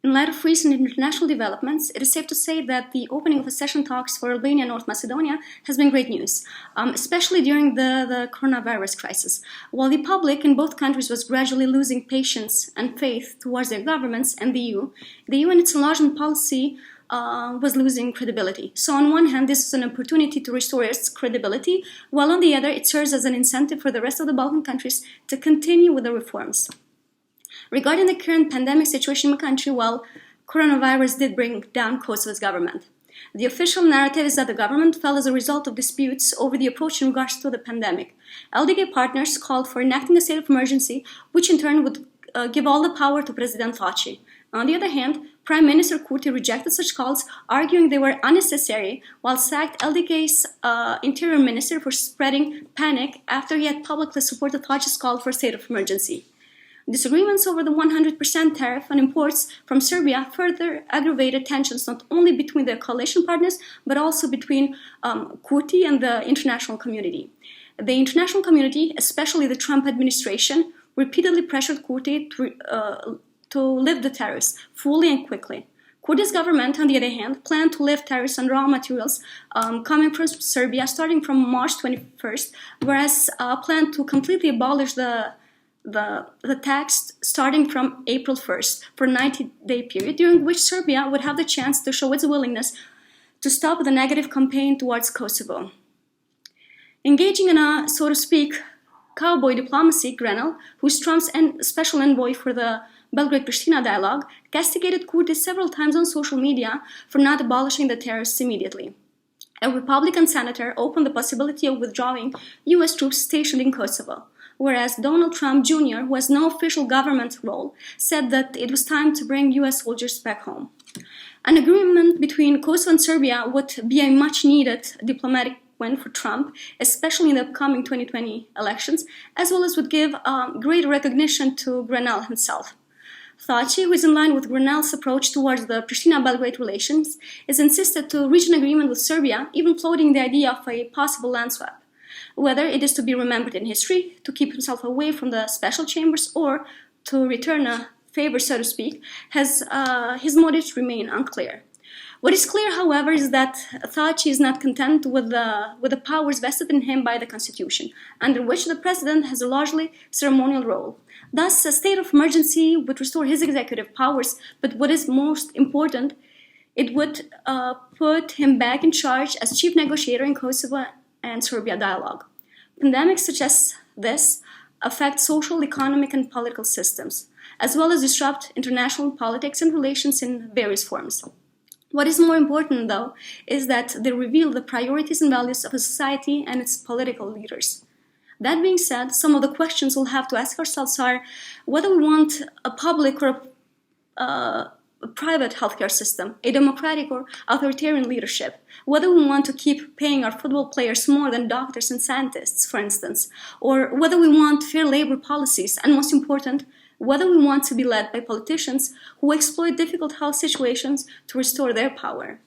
In light of recent international developments, it is safe to say that the opening of accession talks for Albania and North Macedonia has been great news, especially during the coronavirus crisis. While the public in both countries was gradually losing patience and faith towards their governments and the EU and its enlargement policy was losing credibility. So on one hand, this is an opportunity to restore its credibility, while on the other, it serves as an incentive for the rest of the Balkan countries to continue with the reforms. Regarding the current pandemic situation in the country, well, coronavirus did bring down Kosovo's government. The official narrative is that the government fell as a result of disputes over the approach in regards to the pandemic. LDK partners called for enacting a state of emergency, which in turn would give all the power to President Thaçi. On the other hand, Prime Minister Kurti rejected such calls, arguing they were unnecessary, while sacked LDK's interior minister for spreading panic after he had publicly supported Thaçi's call for a state of emergency. Disagreements over the 100% tariff on imports from Serbia further aggravated tensions not only between their coalition partners, but also between Kurti and the international community. The international community, especially the Trump administration, repeatedly pressured Kurti to lift the tariffs fully and quickly. Kurti's government, on the other hand, planned to lift tariffs on raw materials coming from Serbia starting from March 21st, whereas planned to completely abolish the tax starting from April 1st for a 90-day period, during which Serbia would have the chance to show its willingness to stop the negative campaign towards Kosovo. Engaging in a, so to speak, cowboy diplomacy, Grenell, who's Trump's special envoy for the Belgrade-Prishtina dialogue, castigated Kurti several times on social media for not abolishing the tariffs immediately. A Republican senator opened the possibility of withdrawing U.S. troops stationed in Kosovo, whereas Donald Trump Jr., who has no official government role, said that it was time to bring U.S. soldiers back home. An agreement between Kosovo and Serbia would be a much-needed diplomatic win for Trump, especially in the upcoming 2020 elections, as well as would give great recognition to Grenell himself. Thaçi, who is in line with Grenell's approach towards the Prishtina-Belgrade relations, is insisted to reach an agreement with Serbia, even floating the idea of a possible land swap. Whether it is to be remembered in history, to keep himself away from the special chambers, or to return a favor, so to speak, his motives remain unclear. What is clear, however, is that Thaçi is not content with the powers vested in him by the Constitution, under which the president has a largely ceremonial role. Thus, a state of emergency would restore his executive powers, but what is most important, it would put him back in charge as chief negotiator in Kosovo and Serbia dialogue. Pandemics such as this affect social, economic, and political systems, as well as disrupt international politics and relations in various forms. What is more important, though, is that they reveal the priorities and values of a society and its political leaders. That being said, some of the questions we'll have to ask ourselves are whether we want a public or a private healthcare system, a democratic or authoritarian leadership, whether we want to keep paying our football players more than doctors and scientists, for instance, or whether we want fair labor policies, and most important, whether we want to be led by politicians who exploit difficult health situations to restore their power.